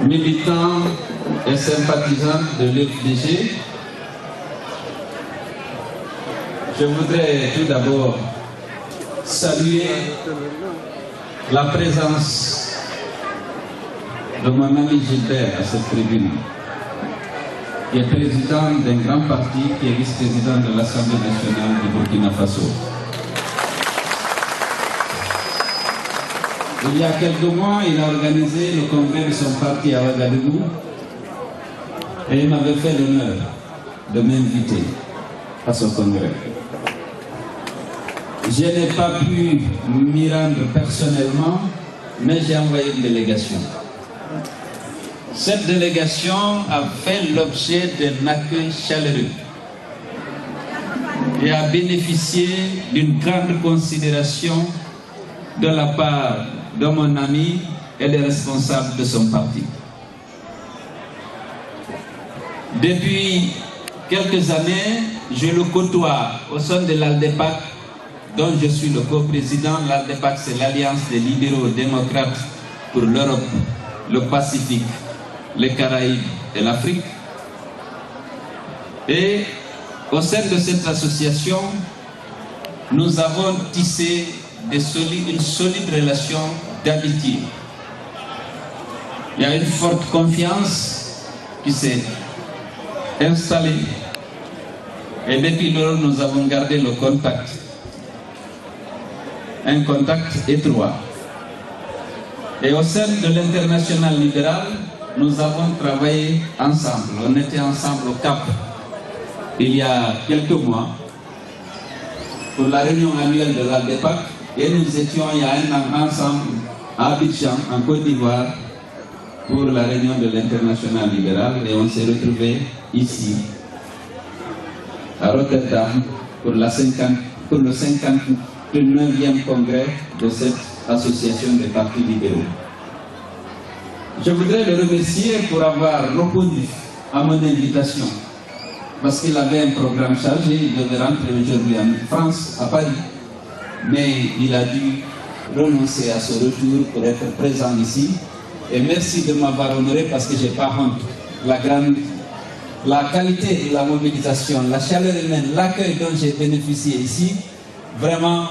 militants et sympathisants de l'UFDG, je voudrais tout d'abord saluer la présence de mon ami Gilbert à cette tribune, qui est président d'un grand parti, qui est vice-président de l'Assemblée nationale du Burkina Faso. Il y a quelques mois, il a organisé le congrès de son parti à Ouagadougou et il m'avait fait l'honneur de m'inviter à ce congrès. Je n'ai pas pu m'y rendre personnellement, mais j'ai envoyé une délégation. Cette délégation a fait l'objet d'un accueil chaleureux et a bénéficié d'une grande considération de la part de mon ami et des responsables de son parti. Depuis quelques années, je le côtoie au sein de l'ALDEPAC, dont je suis le co-président. L'ALDEPAC, c'est l'Alliance des libéraux démocrates pour l'Europe, le Pacifique, les Caraïbes et l'Afrique. Et au sein de cette association, nous avons tissé une solide relation d'amitié. Il y a une forte confiance qui s'est installée. Et depuis lors, nous avons gardé le contact. Un contact étroit. Et au sein de l'International libéral, nous avons travaillé ensemble. On était ensemble au Cap il y a quelques mois pour la réunion annuelle de l'ALDEPAC et nous étions il y a un an ensemble à Abidjan, en Côte d'Ivoire, pour la réunion de l'International libéral et on s'est retrouvés ici à Rotterdam pour le 59e congrès de cette association des partis libéraux. Je voudrais le remercier pour avoir répondu à mon invitation, parce qu'il avait un programme chargé, il devait rentrer aujourd'hui en France, à Paris, mais il a dû renoncer à ce retour pour être présent ici. Et merci de m'avoir honoré parce que je n'ai pas honte. La qualité de la mobilisation, la chaleur humaine, l'accueil dont j'ai bénéficié ici, vraiment,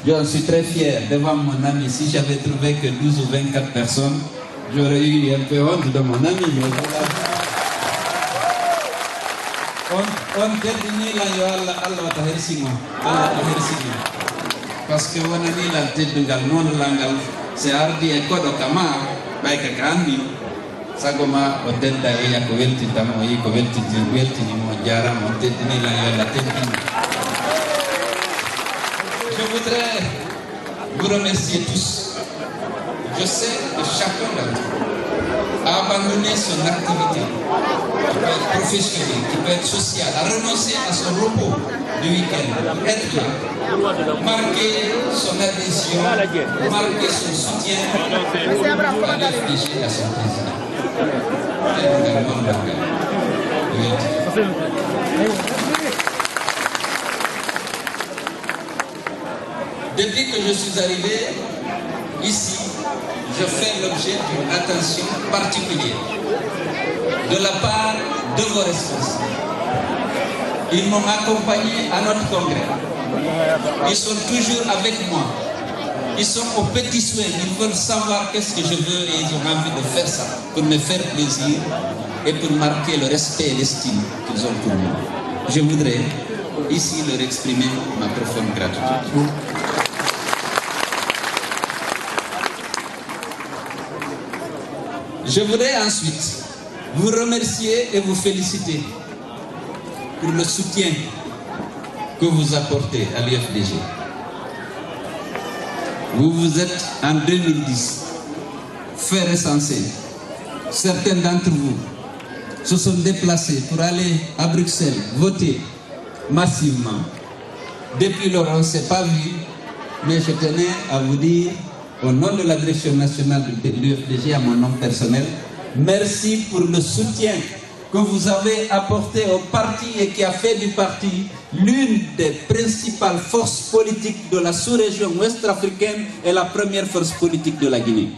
je suis très fier devant mon ami. Si j'avais trouvé que 12 ou 24 personnes, j'aurais eu un peu honte de mon ami. Mais voilà. On termine parce que mon ami la tête de galmon langal c'est ardi et kodo kama baika kandi sagoma odenda ya ko welti tamo yi ko welti ni mo jara mo tête ni la tête. Je voudrais vous remercier tous. Je sais que chacun d'entre vous a abandonné son activité, qui peut être professionnelle, qui peut être sociale, a renoncé à son repos du week-end, être là, marquer son adhésion, marquer son soutien à l'UFDG et à son président. Depuis que je suis arrivé ici, je fais l'objet d'une attention particulière de la part de vos responsables. Ils m'ont accompagné à notre congrès. Ils sont toujours avec moi. Ils sont aux petits soins. Ils veulent savoir qu'est-ce que je veux et ils ont envie de faire ça pour me faire plaisir et pour marquer le respect et l'estime qu'ils ont pour moi. Je voudrais ici leur exprimer ma profonde gratitude. Je voudrais ensuite vous remercier et vous féliciter pour le soutien que vous apportez à l'UFDG. Vous êtes en 2010 fait recenser. Certains d'entre vous se sont déplacés pour aller à Bruxelles voter massivement. Depuis lors, on ne s'est pas vu, mais je tenais à vous dire, au nom de la direction nationale de l'UFDG, à mon nom personnel, merci pour le soutien que vous avez apporté au parti et qui a fait du parti l'une des principales forces politiques de la sous-région ouest-africaine et la première force politique de la Guinée.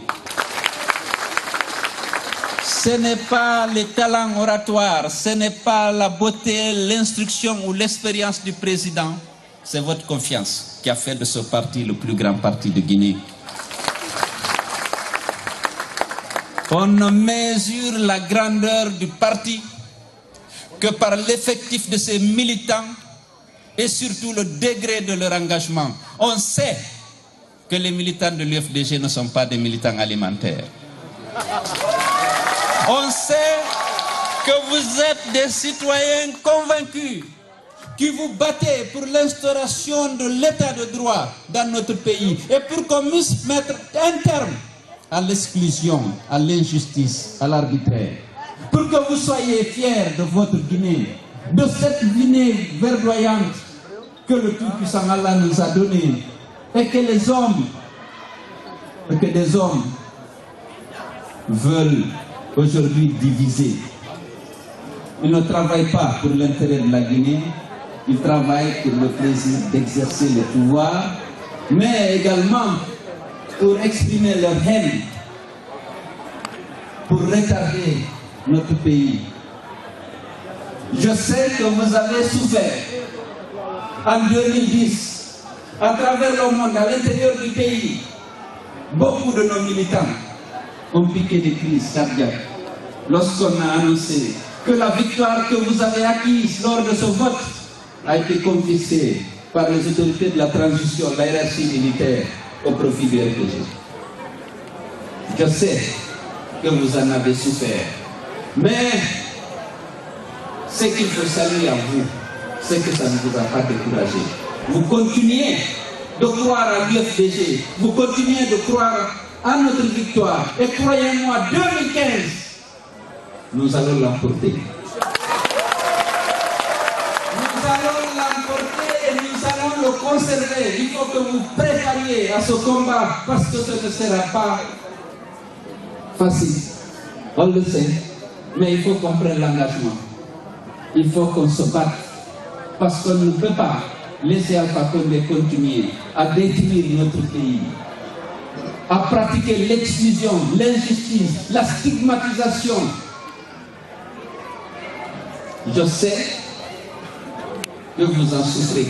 Ce n'est pas les talents oratoires, ce n'est pas la beauté, l'instruction ou l'expérience du président, c'est votre confiance qui a fait de ce parti le plus grand parti de Guinée. On ne mesure la grandeur du parti que par l'effectif de ses militants et surtout le degré de leur engagement. On sait que les militants de l'UFDG ne sont pas des militants alimentaires. On sait que vous êtes des citoyens convaincus qui vous battez pour l'instauration de l'état de droit dans notre pays et pour qu'on puisse mettre un terme à l'exclusion, à l'injustice, à l'arbitraire. Pour que vous soyez fiers de votre Guinée, de cette Guinée verdoyante que le Tout-Puissant Allah nous a donnée et que des hommes veulent aujourd'hui diviser. Ils ne travaillent pas pour l'intérêt de la Guinée, ils travaillent pour le plaisir d'exercer le pouvoir, mais également pour exprimer leur haine, pour retarder notre pays. Je sais que vous avez souffert en 2010, à travers le monde, à l'intérieur du pays. Beaucoup de nos militants ont piqué des crises cardiaques lorsqu'on a annoncé que la victoire que vous avez acquise lors de ce vote a été confisquée par les autorités de la transition, la hiérarchie militaire, au profit du RPG. Je sais que vous en avez souffert, mais ce qu'il faut saluer à vous, c'est que ça ne vous a pas découragé. Vous continuez de croire à l'UFDG, vous continuez de croire à notre victoire, et croyez-moi, 2015, nous allons l'emporter. Nous allons l'emporter et nous allons le conserver. Il faut que vous prépariez à ce combat parce que ce ne sera pas facile. On le sait, mais il faut qu'on prenne l'engagement. Il faut qu'on se batte parce qu'on ne peut pas laisser Alpha Condé continuer à détruire notre pays, à pratiquer l'exclusion, l'injustice, la stigmatisation. Je sais que vous en souffrez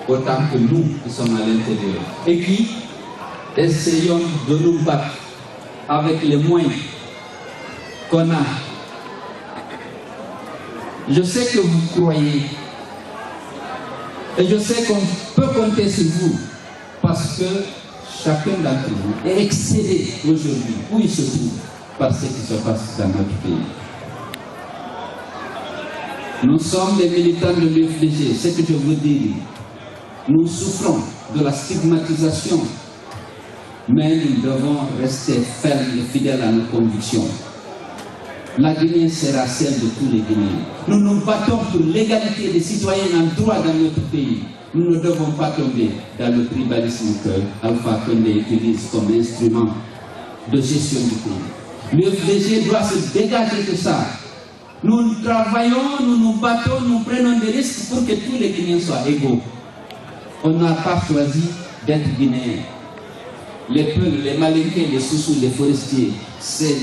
autant que nous qui sommes à l'intérieur et qui essayons de nous battre avec les moyens qu'on a. Je sais que vous croyez et je sais qu'on peut compter sur vous parce que chacun d'entre vous est excédé aujourd'hui où il se trouve par ce qui se passe dans notre pays. Nous sommes des militants de l'UFDG, ce que je veux dire. Nous souffrons de la stigmatisation, mais nous devons rester fermes et fidèles à nos convictions. La Guinée sera celle de tous les Guinéens. Nous nous battons pour l'égalité des citoyens en droit dans notre pays. Nous ne devons pas tomber dans le tribalisme que Alpha Condé utilise comme instrument de gestion du pays. L'UFDG doit se dégager de ça. Nous travaillons, nous nous battons, nous prenons des risques pour que tous les Guinéens soient égaux. On n'a pas choisi d'être Guinéens. Les Peuls, les Malinqués, les Soussous, les Forestiers, c'est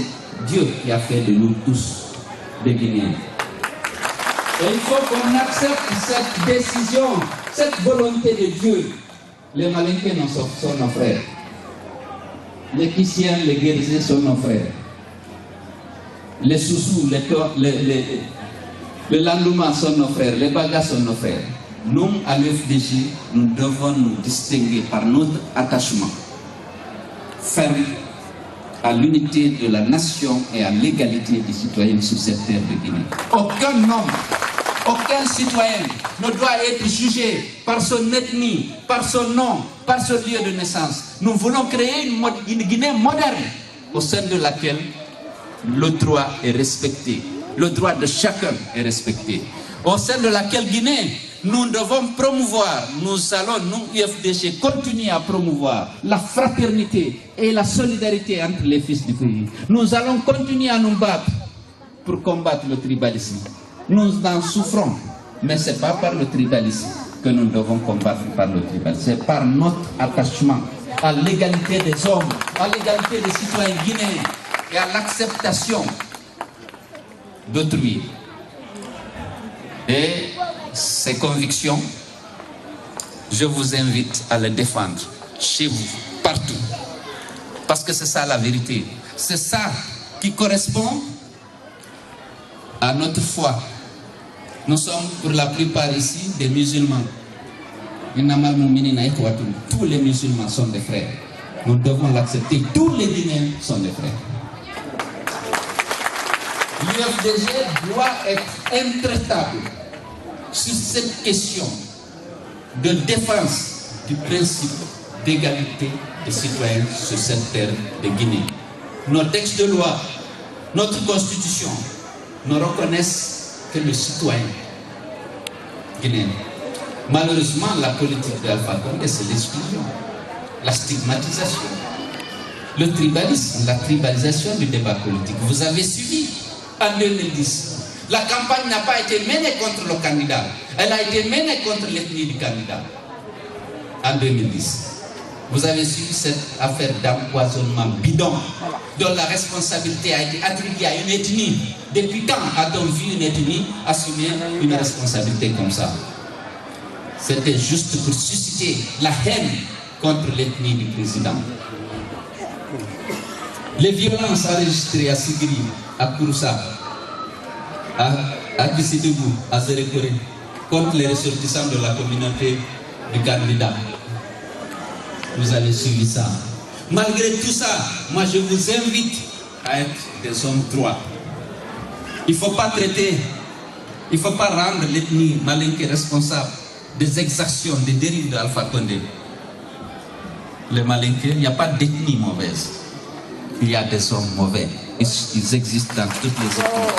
Dieu qui a fait de nous tous des Guinéens. Et il faut qu'on accepte cette décision, cette volonté de Dieu. Les Malinqués sont nos frères. Les Kissiens, les Guérisés sont nos frères. Les Soussous, les Landouma sont nos frères, les Bagas sont nos frères. Nous, à l'UFDG, nous devons nous distinguer par notre attachement ferme à l'unité de la nation et à l'égalité des citoyens sur cette terre de Guinée. Aucun homme, aucun citoyen ne doit être jugé par son ethnie, par son nom, par son lieu de naissance. Nous voulons créer une Guinée moderne au sein de laquelle le droit est respecté. Le droit de chacun est respecté. Au sein de laquelle Guinée, nous devons promouvoir, nous allons, nous, UFDG, continuer à promouvoir la fraternité et la solidarité entre les fils du pays. Nous allons continuer à nous battre pour combattre le tribalisme. Nous en souffrons, mais ce n'est pas par le tribalisme que nous devons combattre par le tribalisme. C'est par notre attachement à l'égalité des hommes, à l'égalité des citoyens guinéens et à l'acceptation d'autrui. Et ces convictions, je vous invite à les défendre chez vous, partout. Parce que c'est ça la vérité. C'est ça qui correspond à notre foi. Nous sommes pour la plupart ici des musulmans. Tous les musulmans sont des frères. Nous devons l'accepter. Tous les Guinéens sont des frères. L'UFDG doit être intraitable sur cette question de défense du principe d'égalité des citoyens sur cette terre de Guinée. Nos textes de loi, notre constitution ne reconnaissent que le citoyen guinéen. Malheureusement, la politique d'Alpha Condé, c'est l'exclusion, la stigmatisation, le tribalisme, la tribalisation du débat politique. Vous avez suivi en 2010. La campagne n'a pas été menée contre le candidat. Elle a été menée contre l'ethnie du candidat en 2010. Vous avez suivi cette affaire d'empoisonnement bidon dont la responsabilité a été attribuée à une ethnie. Depuis quand a-t-on vu une ethnie assumer une responsabilité comme ça? C'était juste pour susciter la haine contre l'ethnie du président. Les violences enregistrées à Sigiri, à Kouroussa, à Kissidibou, à Zérekore, contre les ressortissants de la communauté du candidat. Vous avez suivi ça. Malgré tout ça, moi je vous invite à être des hommes droits. Il ne faut pas traiter, il ne faut pas rendre l'ethnie malinké responsable des exactions, des dérives d'Alpha Condé. Les malinké, il n'y a pas d'ethnie mauvaise. Il y a des hommes mauvais. Ils existent dans toutes les ethnies.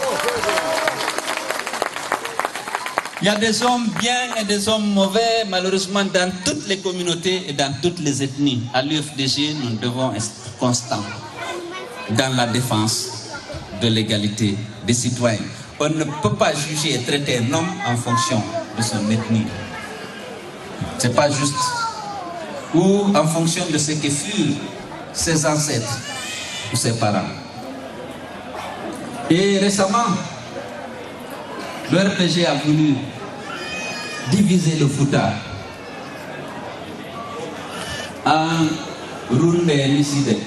Il y a des hommes bien et des hommes mauvais, malheureusement, dans toutes les communautés et dans toutes les ethnies. À l'UFDG, nous devons être constants dans la défense de l'égalité des citoyens. On ne peut pas juger et traiter un homme en fonction de son ethnie. Ce n'est pas juste. Ou en fonction de ce que furent ses ancêtres ou ses parents. Et récemment, le RPG a voulu diviser le Fouta en Runde et Niside.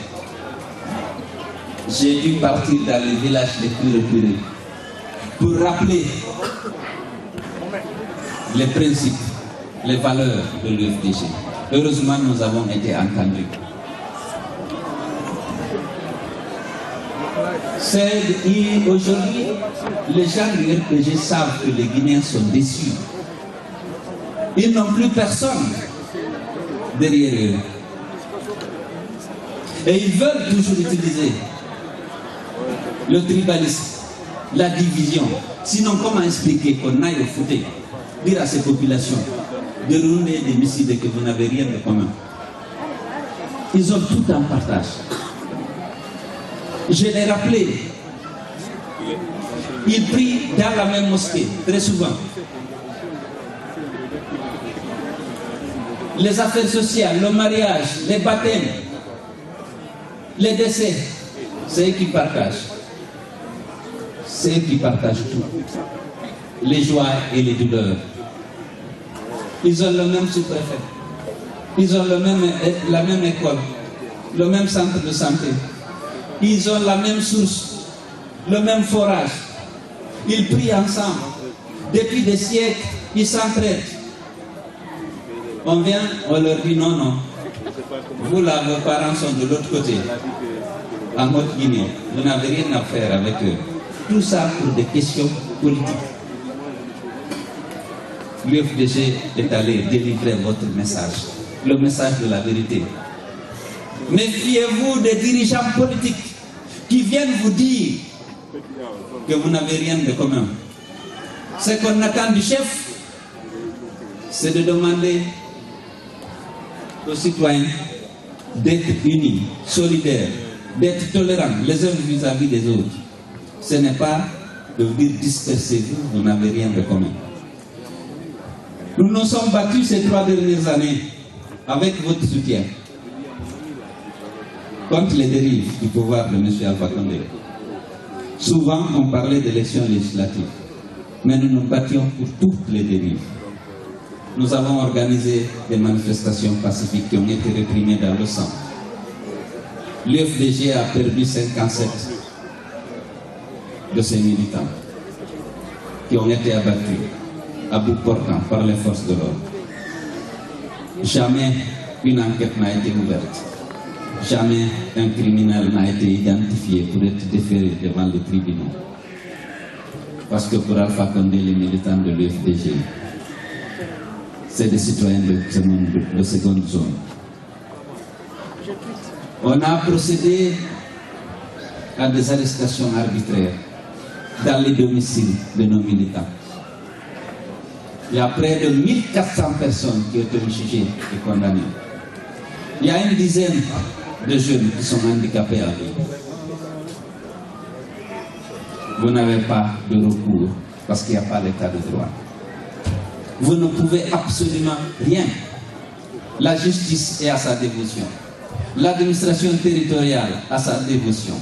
J'ai dû partir dans les villages les plus reculés pour rappeler les principes, les valeurs de l'UFDG. Heureusement, nous avons été entendus. Aujourd'hui, les gens du RPG savent que les Guinéens sont déçus. Ils n'ont plus personne derrière eux. Et ils veulent toujours utiliser le tribalisme, la division. Sinon, comment expliquer qu'on aille au Fouta, dire à ces populations de rouler des missiles et que vous n'avez rien de commun? Ils ont tout en partage. Je l'ai rappelé. Ils prient dans la même mosquée, très souvent. Les affaires sociales, le mariage, les baptêmes, les décès, c'est eux qui partagent. C'est eux qui partagent tout. Les joies et les douleurs. Ils ont le même sous-préfet. Ils ont la même école, le même centre de santé. Ils ont la même source, le même forage. Ils prient ensemble. Depuis des siècles, ils s'entraident. On vient, on leur dit non, non. Vous là, vos parents sont de l'autre côté, en Haute-Guinée. Vous n'avez rien à faire avec eux. Tout ça pour des questions politiques. L'UFDG est allé délivrer votre message, le message de la vérité. Méfiez-vous des dirigeants politiques qui viennent vous dire que vous n'avez rien de commun. Ce qu'on attend du chef, c'est de demander aux citoyens d'être unis, solidaires, d'être tolérants les uns vis-à-vis des autres. Ce n'est pas de vous dire dispersez-vous, vous n'avez rien de commun. Nous nous sommes battus ces 3 dernières années avec votre soutien contre les dérives du pouvoir de M. Alpha Condé. Souvent, on parlait d'élections législatives, mais nous nous battions pour toutes les dérives. Nous avons organisé des manifestations pacifiques qui ont été réprimées dans le sang. L'UFDG a perdu 57 de ses militants qui ont été abattus à bout portant par les forces de l'ordre. Jamais une enquête n'a été ouverte. Jamais un criminel n'a été identifié pour être déféré devant les tribunaux. Parce que pour Alpha Condé, les militants de l'UFDG, c'est des citoyens de seconde zone. On a procédé à des arrestations arbitraires dans les domiciles de nos militants. Il y a près de 1400 personnes qui ont été jugées et condamnées. Il y a une dizaine de jeunes qui sont handicapés à vie. Vous n'avez pas de recours parce qu'il n'y a pas l'état de droit. Vous ne pouvez absolument rien. La justice est à sa dévotion. L'administration territoriale à sa dévotion.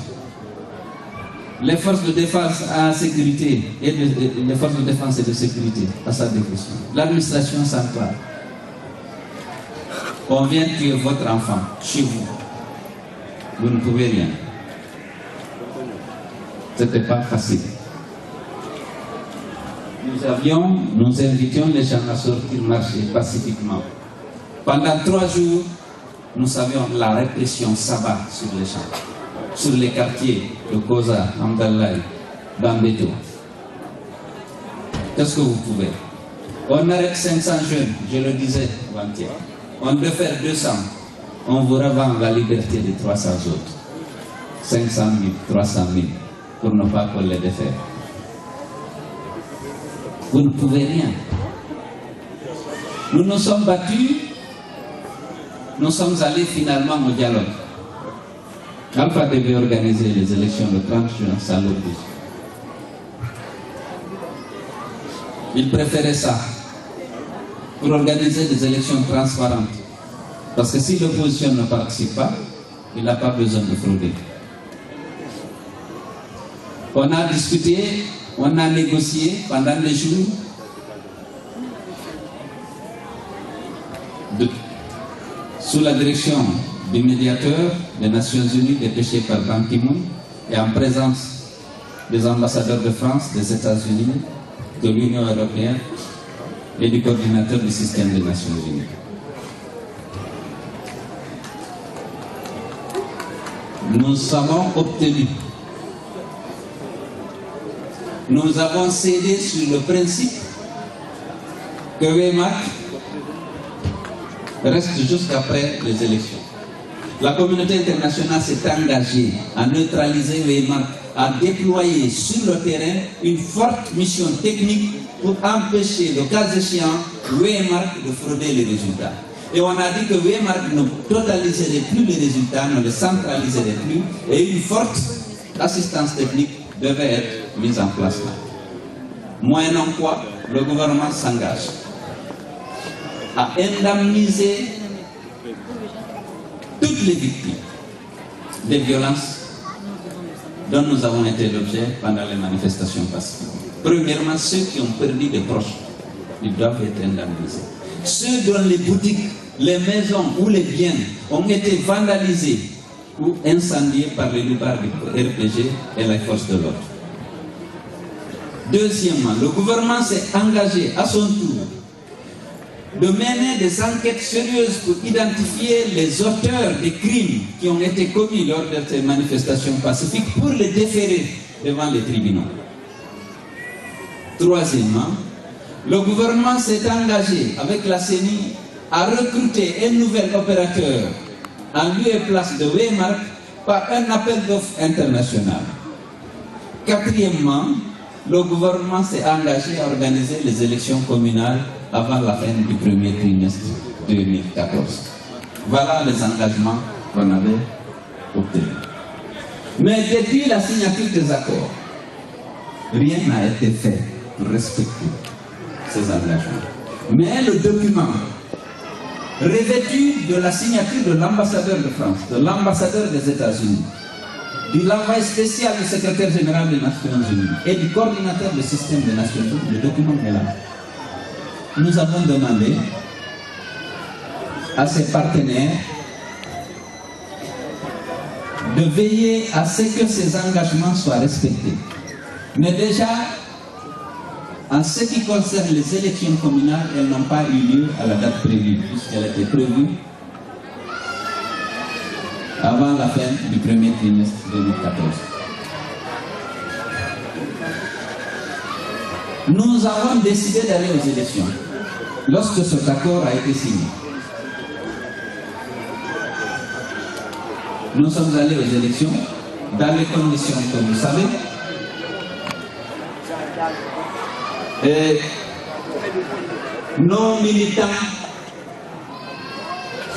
Les forces de défense et de sécurité à sa dévotion. L'administration centrale. On vient tuer votre enfant chez vous. Vous ne pouvez rien. Ce n'était pas facile. Nous invitions les gens à sortir marcher pacifiquement. Pendant 3 jours, nous savions la répression s'abat sur les champs, sur les quartiers de Koza, Amdalaï, Bambeto. Qu'est-ce que vous pouvez? On arrête 500 jeunes, je le disais avant-hier. On peut faire 200. On vous revend la liberté de 300 autres. 500 000, 300 000, pour ne pas qu'on les défaire. Vous ne pouvez rien. Nous nous sommes battus. Nous sommes allés finalement au dialogue. Alpha devait organiser les élections le 30 juin, ça l'oblige. Il préférait ça pour organiser des élections transparentes. Parce que si l'opposition ne participe pas, il n'a pas besoin de frauder. On a discuté, on a négocié pendant des jours. Sous la direction du médiateur des Nations Unies dépêché par Ban Ki-moon et en présence des ambassadeurs de France, des États-Unis, de l'Union européenne et du coordinateur du système des Nations Unies. Nous avons obtenu, nous avons cédé sur le principe que Weimar reste jusqu'après les élections. La communauté internationale s'est engagée à neutraliser Weimar, à déployer sur le terrain une forte mission technique pour empêcher, le cas échéant, Weimar de frauder les résultats. Et on a dit que Weimar ne totaliserait plus les résultats, ne les centraliserait plus, et une forte assistance technique devait être mise en place là. Moyennant quoi, le gouvernement s'engage à indemniser toutes les victimes des violences dont nous avons été l'objet pendant les manifestations pacifiques. Premièrement, ceux qui ont perdu des proches, ils doivent être indemnisés. Ceux dont les boutiques, les maisons ou les biens ont été vandalisés ou incendiés par les loupards du RPG et les forces de l'ordre. Deuxièmement, le gouvernement s'est engagé à son tour de mener des enquêtes sérieuses pour identifier les auteurs des crimes qui ont été commis lors de ces manifestations pacifiques pour les déférer devant les tribunaux. Troisièmement, le gouvernement s'est engagé avec la CENI à recruter un nouvel opérateur en lieu et place de Weimar par un appel d'offres international. Quatrièmement, le gouvernement s'est engagé à organiser les élections communales avant la fin du premier trimestre 2014. Voilà les engagements qu'on avait obtenus. Mais depuis la signature des accords, rien n'a été fait pour respecter ces engagements. Mais le document revêtu de la signature de l'ambassadeur de France, de l'ambassadeur des États-Unis, du l'envoyé spécial du secrétaire général des Nations Unies et du coordinateur du système des Nations Unies, le document est là. Nous avons demandé à ses partenaires de veiller à ce que ces engagements soient respectés. Mais déjà, en ce qui concerne les élections communales, elles n'ont pas eu lieu à la date prévue, puisqu'elle était prévue avant la fin du premier trimestre 2014. Nous avons décidé d'aller aux élections lorsque cet accord a été signé. Nous sommes allés aux élections dans les conditions que vous savez. Et nos militants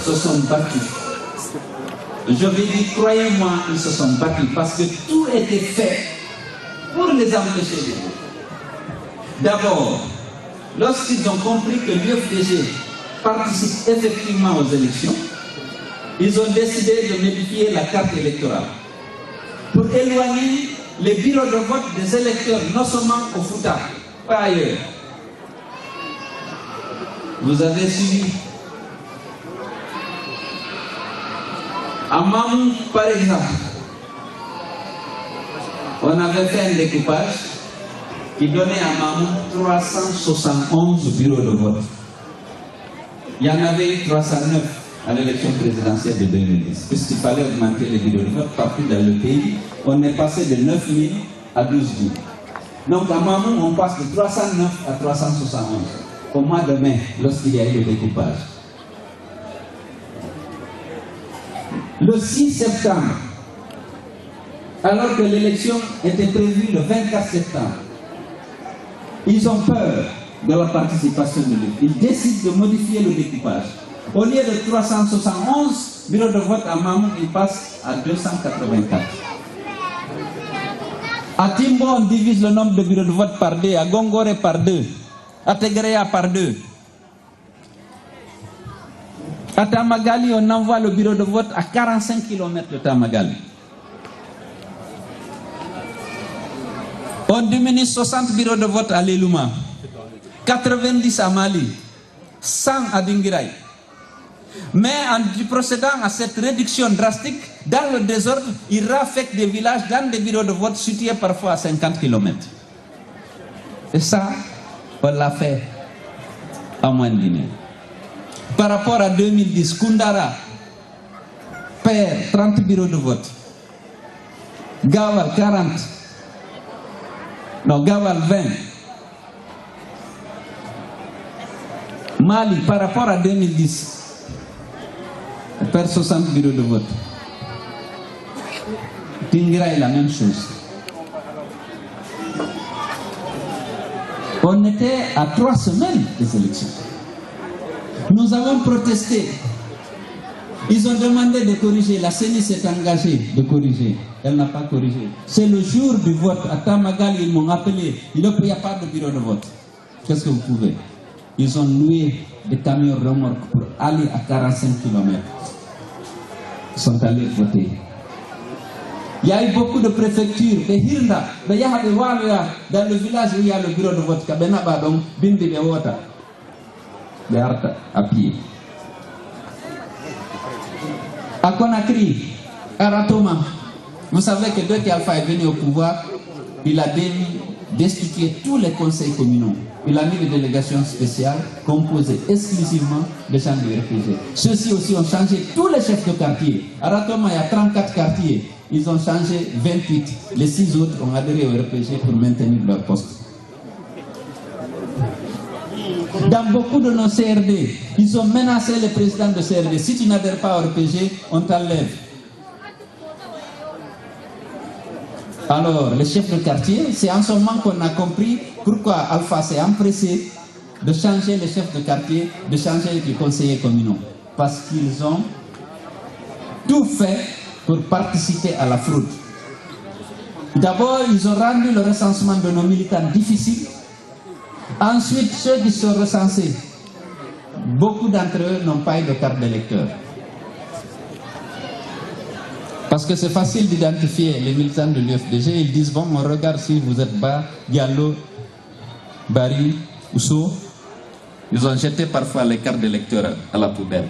se sont battus. Je vais dire, croyez-moi, ils se sont battus parce que tout était fait pour les empêcher. D'abord, lorsqu'ils ont compris que l'UFDG participe effectivement aux élections, ils ont décidé de modifier la carte électorale pour éloigner les bureaux de vote des électeurs, non seulement au Fouta, pas ailleurs. Vous avez suivi. À Mamou, par exemple, on avait fait un découpage qui donnait à Mamou 371 bureaux de vote. Il y en avait eu 309 à l'élection présidentielle de 2010, puisqu'il fallait augmenter les bureaux de vote partout dans le pays. On est passé de 9 000 à 12 000. Donc à Mamou, on passe de 309 à 371 au mois de mai, lorsqu'il y a eu le découpage. Le 6 septembre, alors que l'élection était prévue le 24 septembre, ils ont peur de la participation de l'UFDG. Ils décident de modifier le découpage. Au lieu de 371 bureaux de vote à Mamou, ils passent à 284. À Timbo, on divise le nombre de bureaux de vote par 2, à Gongore par 2, à Tegrea par 2. À Tamagali, on envoie le bureau de vote à 45 km de Tamagali. On diminue 60 bureaux de vote à Lelouma, 90 à Mali, 100 à Dingirai. Mais en procédant à cette réduction drastique, dans le désordre, il raffecte des villages dans des bureaux de vote situés parfois à 50 km. Et ça, on l'a fait à Mandine. Par rapport à 2010, Kundara perd 30 bureaux de vote. Gawal 40. Non, Gawal 20. Mali, par rapport à 2010, perd 60 bureaux de vote. Tingira est la même chose. On était à 3 semaines des élections. Nous avons protesté. Ils ont demandé de corriger. La CENI s'est engagée de corriger. Elle n'a pas corrigé. C'est le jour du vote. À Tamagali, ils m'ont appelé. Il n'y a pas de bureau de vote. Qu'est-ce que vous pouvez? Ils ont loué des camions remorques pour aller à 45 km. Ils sont allés voter. Il y a eu beaucoup de préfectures, de Hirda, de Yahabe Walya, dans le village où il y a le bureau de vote. Kabenaba, donc, Bindi Bewota. De Arta, à pied. À Conakry, à Ratoma, vous savez que dès qu'Alpha est venu au pouvoir, il a destitué tous les conseils communaux. Il a mis des délégations spéciales composées exclusivement de gens de réfugiés. Ceux-ci aussi ont changé tous les chefs de quartier. À Ratoma, il y a 34 quartiers. Ils ont changé 28. Les 6 autres ont adhéré au RPG pour maintenir leur poste. Dans beaucoup de nos CRD, ils ont menacé les présidents de CRD. Si tu n'adhères pas au RPG, on t'enlève. Alors, les chefs de quartier, c'est en ce moment qu'on a compris pourquoi Alpha s'est empressé de changer les chefs de quartier, de changer les conseillers communaux. Parce qu'ils ont tout fait pour participer à la fraude. D'abord, ils ont rendu le recensement de nos militants difficile. Ensuite, ceux qui sont recensés, beaucoup d'entre eux n'ont pas eu de carte d'électeur. Parce que c'est facile d'identifier les militants de l'UFDG. Ils disent, bon, on regarde si vous êtes bas, Diallo, Barry, Ousso. Ils ont jeté parfois les cartes d'électeurs à la poubelle.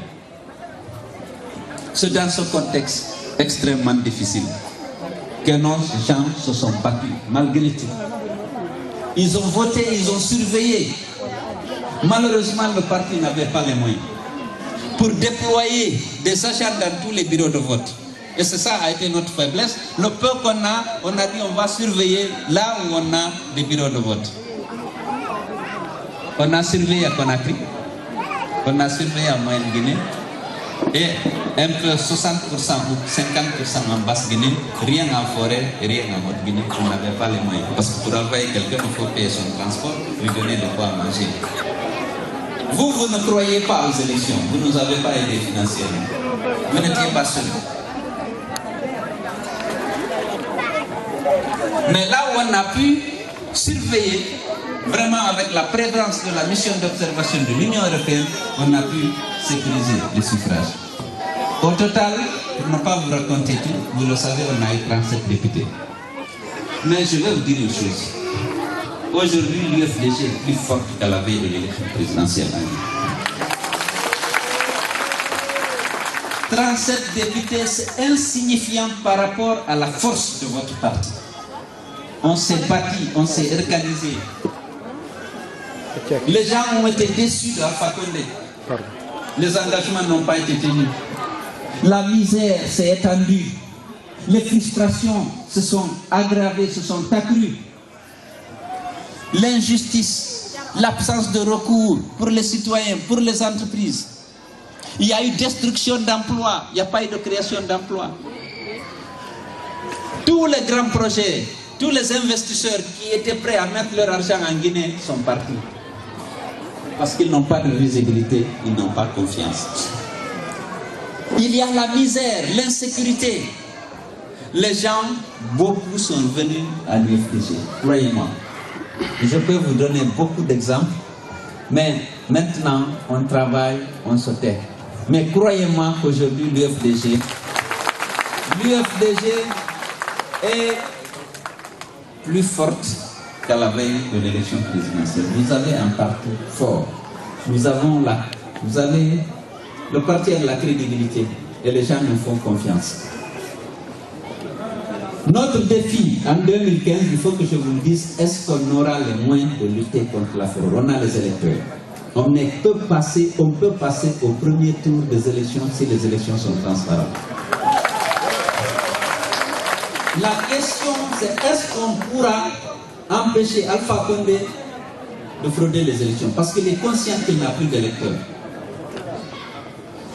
C'est dans ce contexte extrêmement difficile que nos gens se sont battus, malgré tout. Ils ont voté, ils ont surveillé. Malheureusement, le parti n'avait pas les moyens pour déployer des agents dans tous les bureaux de vote. Et c'est ça a été notre faiblesse. Le peu qu'on a, on a dit on va surveiller là où on a des bureaux de vote. On a surveillé à Conakry, on a surveillé à Moyenne-Guinée et un peu 60% ou 50% en Basse-Guinée, rien en forêt et rien en Haute-Guinée. On n'avait pas les moyens. Parce que pour envoyer quelqu'un, il faut payer son transport, lui donner de quoi manger. Vous ne croyez pas aux élections, vous ne nous avez pas aidé financièrement. Vous n'étiez pas seuls. Mais là où on a pu surveiller, vraiment avec la présence de la mission d'observation de l'Union européenne, on a pu sécuriser les suffrages. Au total, pour ne pas vous raconter tout, vous le savez, on a eu 37 députés. Mais je vais vous dire une chose. Aujourd'hui, l'UFDG est plus forte qu'à la veille de l'élection présidentielle. 37 députés, c'est insignifiant par rapport à la force de votre parti. On s'est bâti, on s'est organisé. Les gens ont été déçus d'Alpha Condé. Les engagements n'ont pas été tenus. La misère s'est étendue. Les frustrations se sont aggravées, se sont accrues. L'injustice, l'absence de recours pour les citoyens, pour les entreprises. Il y a eu destruction d'emplois, il n'y a pas eu de création d'emplois. Tous les grands projets, tous les investisseurs qui étaient prêts à mettre leur argent en Guinée sont partis. Parce qu'ils n'ont pas de visibilité, ils n'ont pas confiance. Il y a la misère, l'insécurité. Les gens, beaucoup sont venus à l'UFDG, croyez-moi. Je peux vous donner beaucoup d'exemples, mais maintenant, on travaille, on se tait. Mais croyez-moi qu'aujourd'hui, l'UFDG est plus forte qu'à la veille de l'élection présidentielle. Vous avez un parti fort. Vous avez le parti a de la crédibilité et les gens nous font confiance. Notre défi en 2015, il faut que je vous le dise, est-ce qu'on aura les moyens de lutter contre la fraude? On a les électeurs. On peut passer au premier tour des élections si les élections sont transparentes. La question, c'est est-ce qu'on pourra empêcher Alpha Condé de frauder les élections? Parce qu'il est conscient qu'il n'a plus d'électeurs.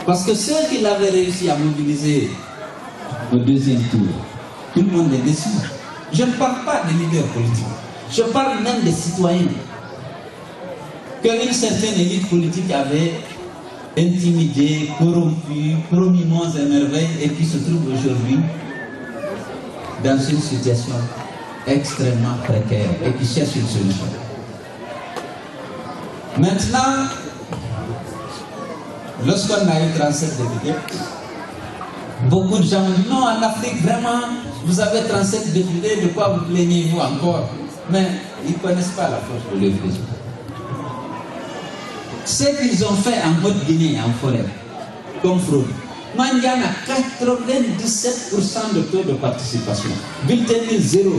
Parce que ceux qui l'avaient réussi à mobiliser au deuxième tour, tout le monde est déçu. Je ne parle pas des leaders politiques. Je parle même des citoyens. Qu'une certaine élite politique avait intimidé, corrompu, promis monts et merveilles et qui se trouve aujourd'hui dans une situation extrêmement précaire et qui cherche une solution. Maintenant, lorsqu'on a eu 37 députés, beaucoup de gens ont dit non, en Afrique, vraiment, vous avez 37 députés, de quoi vous plaignez-vous encore? Mais ils ne connaissent pas la force de l'UFDG. Ce qu'ils ont fait en Haute-Guinée, en forêt, comme fraude, Mandiana, 97% de taux de participation. Bulletin 0.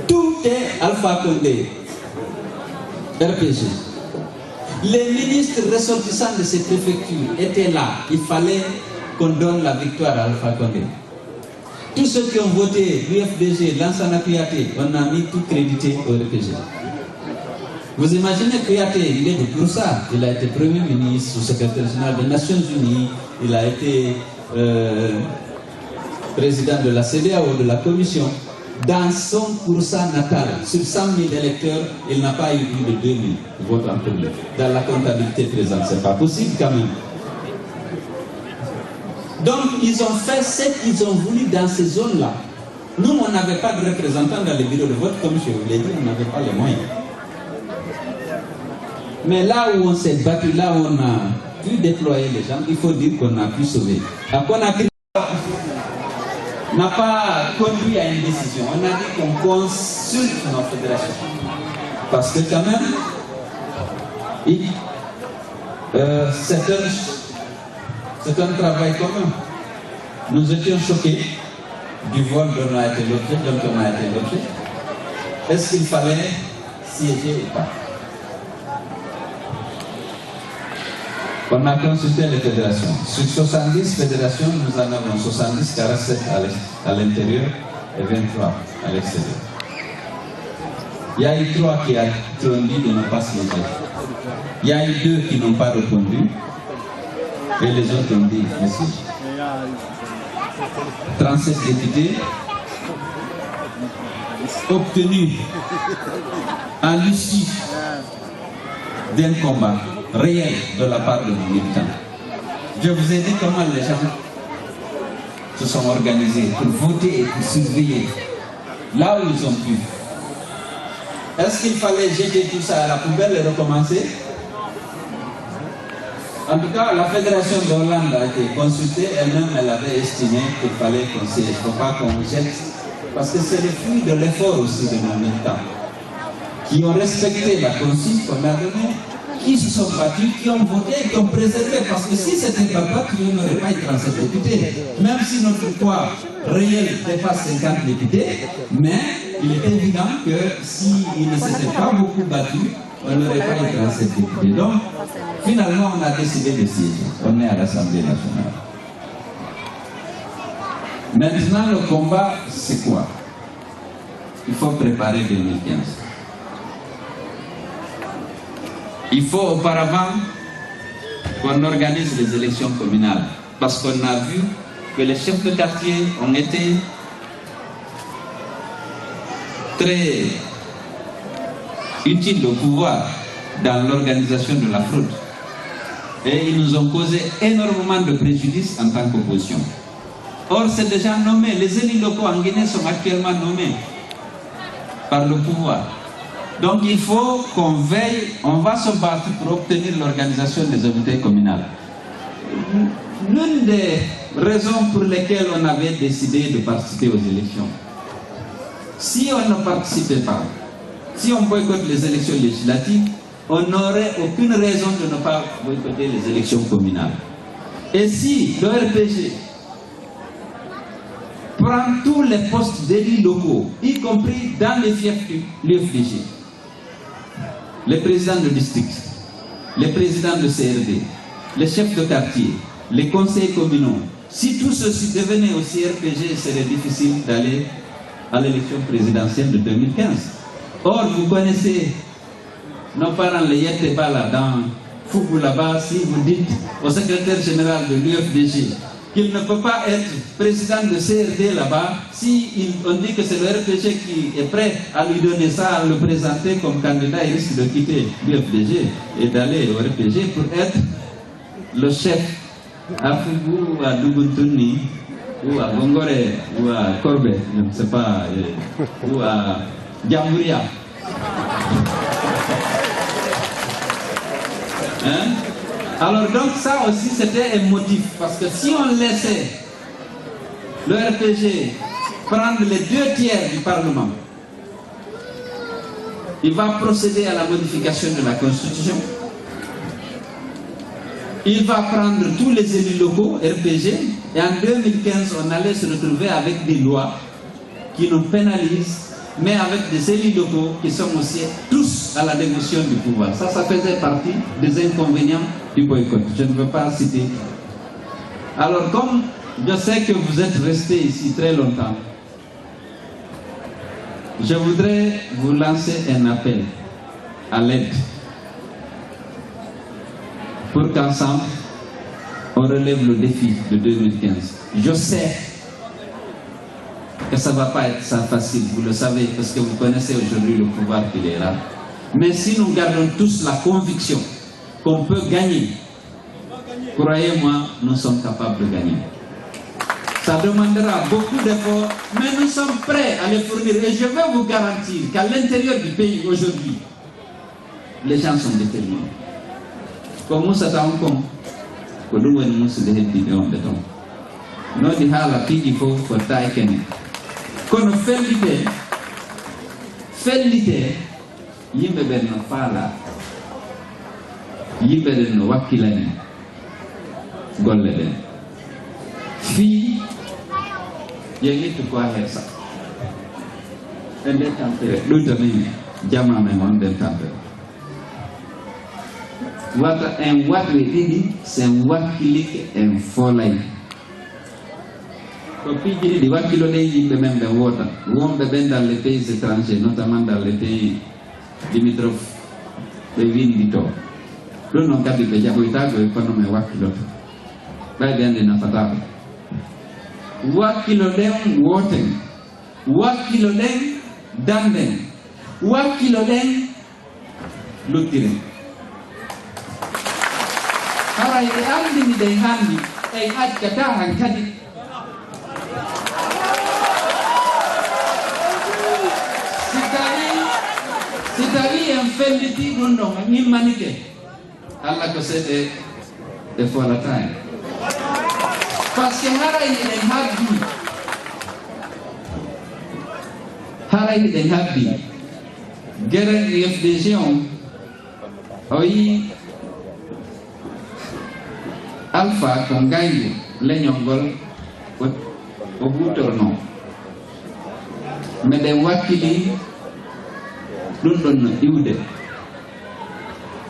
Tout est Alpha Condé, RPG. Les ministres ressortissants de ces préfectures étaient là. Il fallait qu'on donne la victoire à Alpha Condé. Tous ceux qui ont voté l'UFDG, Lansana Kouyaté, on a mis tout crédité au RPG. Vous imaginez Kouyaté, il est de Broussard, il a été Premier ministre, sous-secrétaire général des Nations Unies, il a été président de la CEDEAO, de la Commission. Dans son Broussard natal, sur 100 000 électeurs, il n'a pas eu plus de 2 000 votes en public. Dans la comptabilité présente, ce n'est pas possible quand même. Donc, ils ont fait ce qu'ils ont voulu dans ces zones-là. Nous, on n'avait pas de représentants dans les bureaux de vote, comme je vous l'ai dit, on n'avait pas les moyens. Mais là où on s'est battu, là où on a pu déployer les gens, il faut dire qu'on a pu sauver. À Conakry, n'a pas conduit à une décision. On a dit qu'on consulte nos fédérations. Parce que quand même, c'est un travail commun. Nous étions choqués du vol dont on a été l'objet. Est-ce qu'il fallait siéger ou pas? On a consulté les fédérations. Sur 70 fédérations, nous en avons 70 qui restent à l'intérieur et 23 à l'extérieur. Il y a eu 3 qui ont dit de ne pas siéger. Il y a eu 2 qui n'ont pas répondu. Et les autres ont dit merci. 37 députés obtenus à l'issue d'un combat réel de la part de nos militants. Je vous ai dit comment les gens se sont organisés pour voter et pour surveiller là où ils ont pu. Est-ce qu'il fallait jeter tout ça à la poubelle et recommencer? En tout cas, la fédération de Hollande a été consultée, elle-même, elle avait estimé qu'il fallait qu'on siège. Il ne faut pas qu'on jette, parce que c'est le fruit de l'effort aussi de nos militants, qui ont respecté la consigne qu'on a donnée, qui se sont battus, qui ont voté, qui ont préservé. Parce que si c'était pas battu, on n'aurait pas eu 37 députés. Même si notre poids réel dépasse 50 députés, mais il est évident que s'ils ne s'étaient pas beaucoup battus, on n'aurait pas eu 37 députés. Donc, finalement, on a décidé de siéger. On est à l'Assemblée nationale. Maintenant, le combat, c'est quoi? Il faut préparer 2015. Il faut auparavant qu'on organise les élections communales. Parce qu'on a vu que les chefs de quartier ont été très utiles au pouvoir dans l'organisation de la fraude. Et ils nous ont causé énormément de préjudice en tant qu'opposition. Or, c'est déjà nommé. Les élus locaux en Guinée sont actuellement nommés par le pouvoir. Donc il faut qu'on veille, on va se battre pour obtenir l'organisation des unités communales. L'une des raisons pour lesquelles on avait décidé de participer aux élections, si on ne participait pas, si on boycotte les élections législatives, on n'aurait aucune raison de ne pas boycotter les élections communales. Et si le RPG prend tous les postes d'élus locaux, y compris dans les fiefs du l'UFDG, les présidents de district, les présidents de CRD, les chefs de quartier, les conseils communaux, si tout ceci devenait aussi RPG, il serait difficile d'aller à l'élection présidentielle de 2015. Or, vous connaissez nos parents, les Yetebala dans Fougou là-bas, si vous dites au secrétaire général de l'UFDG qu'il ne peut pas être président de CRD là-bas, si on dit que c'est le RPG qui est prêt à lui donner ça, à le présenter comme candidat, il risque de quitter l'UFDG et d'aller au RPG pour être le chef à Fougou, à Dougoutuni, ou à Gongore, ou à Corbe, je ne sais pas, ou à Djambouria. Hein? Alors donc ça aussi c'était un motif, parce que si on laissait le RPG prendre les 2/3 du Parlement, il va procéder à la modification de la Constitution, il va prendre tous les élus locaux RPG, et en 2015 on allait se retrouver avec des lois qui nous pénalisent, mais avec des élus locaux qui sont aussi tous à la dévotion du pouvoir. Ça faisait partie des inconvénients du boycott. Je ne veux pas citer. Alors, comme je sais que vous êtes restés ici très longtemps, je voudrais vous lancer un appel à l'aide pour qu'ensemble, on relève le défi de 2015. Je sais que ça ne va pas être ça facile, vous le savez, parce que vous connaissez aujourd'hui le pouvoir qui est là. Mais si nous gardons tous la conviction qu'on peut gagner, croyez-moi, nous sommes capables de gagner. Ça demandera beaucoup d'efforts, mais nous sommes prêts à les fournir. Et je vais vous garantir qu'à l'intérieur du pays aujourd'hui, les gens sont déterminés. Comme nous, ça Hong Kong, que nous, nous sommes des béton. no di hala tigi fo ko tay kene kono fellite yimbe ben no fala yimbe den no wakkilane golle den fi yengit ko hersa ende tampere do tamini jama men on den tampere wata en watwe didi sen wakkilike en folay ko pijiri di wakkilo de yimbe men be wota wombe ben dans les pays étrangers notamment dans les pays limitrophes be windito do non kadi be jaboytago e kono me wakkilo bay bende na fatabe wakkilo den woten wakkilo den danden wakkilo den luttiren haray e andini de handi e accata han kadi sitari en felliti ɗum ɗon nimmanike Allah ko sete e folatani par ce que harayni ɗen habdi gere FDG on o yi alpha ko gaydu leñol ngol o hutorno meɗen wakkili ɗum ɗon no iwde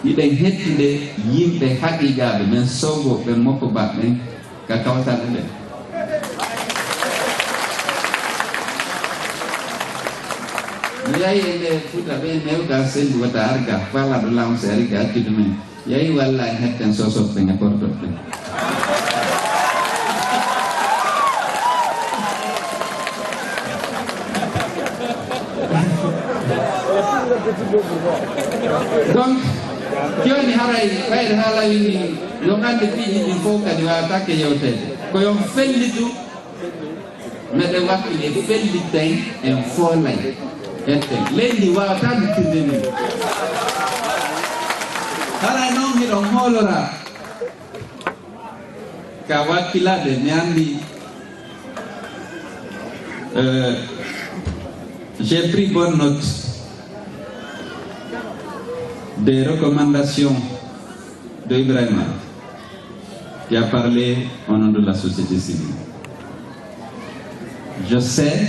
yiɗen hettude yimɓe haqiqaɓe men sogoɓe mokko baɓɓen ka kawtaɗe ɗen mi yahi e nde futa ɓe newga sendu wata arga falaɗo lamse ariga accude men yahi walla en hetten sosoɓe e portoɓe donc joni haray ɓayde haalawini yo gande piiji ɗin fof kadi wawatake yewtede ko yon fellitu meɗen wakkili e fellitten en foolay etten leydi wawata nittirde ni haray noon miɗon hoolora ka wakkilade mi andi j'ai pris bonne note des recommandations de Ibrahima qui a parlé au nom de la société civile. Je sais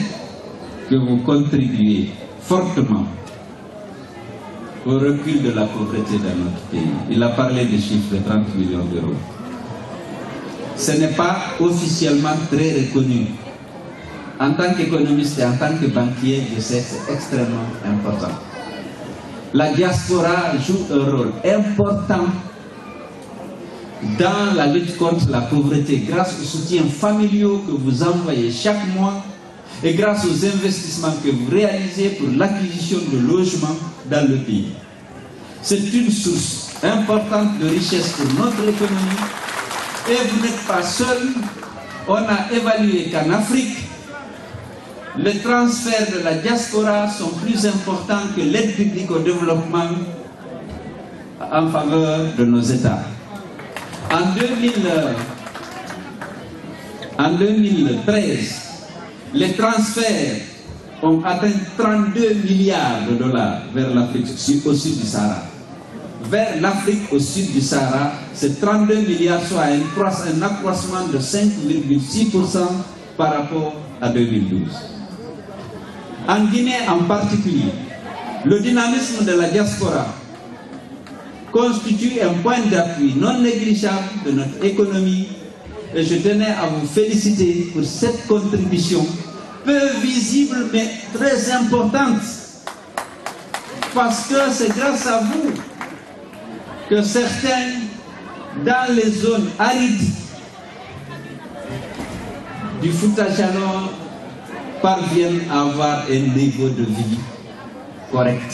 que vous contribuez fortement au recul de la pauvreté dans notre pays. Il a parlé des chiffres de 30 millions d'euros. Ce n'est pas officiellement très reconnu. En tant qu'économiste et en tant que banquier, je sais que c'est extrêmement important. La diaspora joue un rôle important dans la lutte contre la pauvreté grâce aux soutiens familiaux que vous envoyez chaque mois et grâce aux investissements que vous réalisez pour l'acquisition de logements dans le pays. C'est une source importante de richesse pour notre économie et vous n'êtes pas seul. On a évalué qu'en Afrique, les transferts de la diaspora sont plus importants que l'aide publique au développement en faveur de nos États. En 2013, les transferts ont atteint 32 milliards de dollars vers l'Afrique au sud du Sahara. Vers l'Afrique au sud du Sahara, c'est 32 milliards, soit un accroissement de 5,6% par rapport à 2012. En Guinée en particulier, le dynamisme de la diaspora constitue un point d'appui non négligeable de notre économie et je tenais à vous féliciter pour cette contribution peu visible mais très importante parce que c'est grâce à vous que certains dans les zones arides du Fouta Jalon parviennent à avoir un niveau de vie correct.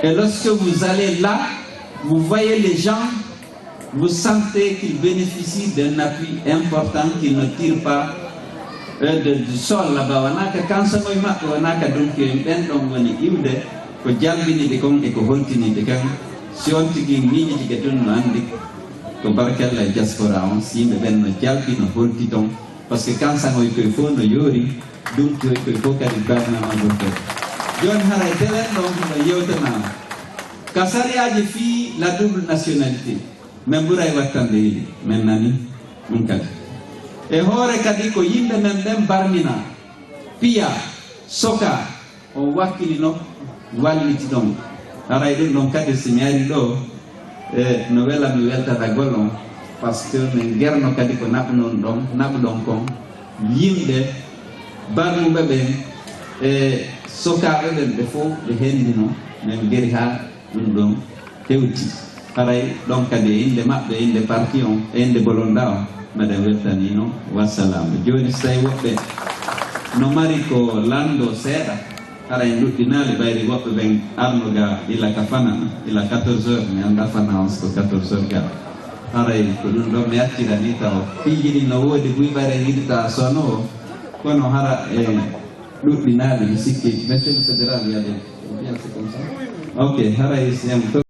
Et lorsque vous allez là, vous voyez les gens, vous sentez qu'ils bénéficient d'un appui important, qu'ils ne tirent pas du sol là-bas. Quand ça va, donc ko jalbini de kon e ko holtini de kan si on tigi miñi tigi tun no andi ko barkella diaspora on si yimɓe ɓen no jalɓi no holti ton par ce que kansaŋoy koye fof no yoori ɗumtoy koye fof kadi barnama ɗumtoy joni haray tewen ɗon no yewtanama ka sariyaji fii la double nationalité min ɓuuray wattande yiɗi min nani ɗum kadi e hoore kadi ko yimɓe men ɓen barmina piya soka o wakkilino walliti ɗon haray ɗum ɗon kadi so mi ari ɗo no wela mi weltata gollon par ce que min gerno kadi ko naɓnon ɗon naɓɗon kon yimɓe barmuɓe ɓen e sokaɓe ɓen ɓe fof ɓe hendino min geri ha ɗum ɗon hewti haray ɗon kadi e inde maɓɓe e inde parti on e inde bolonda o mbaɗen weltanino wassalamu joni so tawi woɓɓe no mari ko lando seeɗa haray duɗɗinali ɓayri woɓɓe ɓen arnoga ila ka fana ila 14 heures mi anda fana on ko 14 heures ga haray ko ɗum ɗon mi accirani taw piijiɗi no woodi guyɓare yiɗita sono o kono hara e ɗuɗɗinali mi sikki monsieur le fédéral yade ok haray